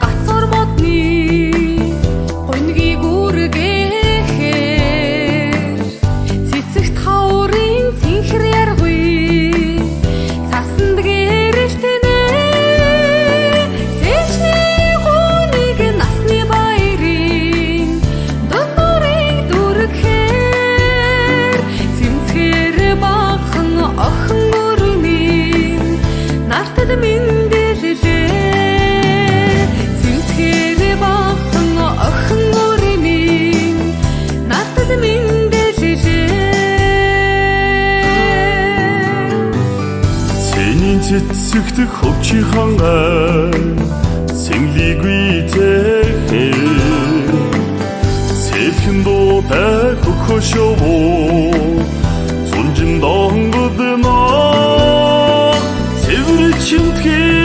гацар модны гонгийг үргэхээр цэцэгт хаврын цэнхэр яргүй цасанд гэрэлтэнэ сэжний гоник насны баярын донорыг дүргээр цэмцгээр бахан охин өрмийн нартад мэндэлээ цэмцгээр бахан охин өрмийн нартад мэндэлээ Цэний цэцэгт хөвчийнхэн цэнглийгүй тэхээ Цэлхэн дуутай хөхөшөө зунжин донгодно цэвэр чимтгий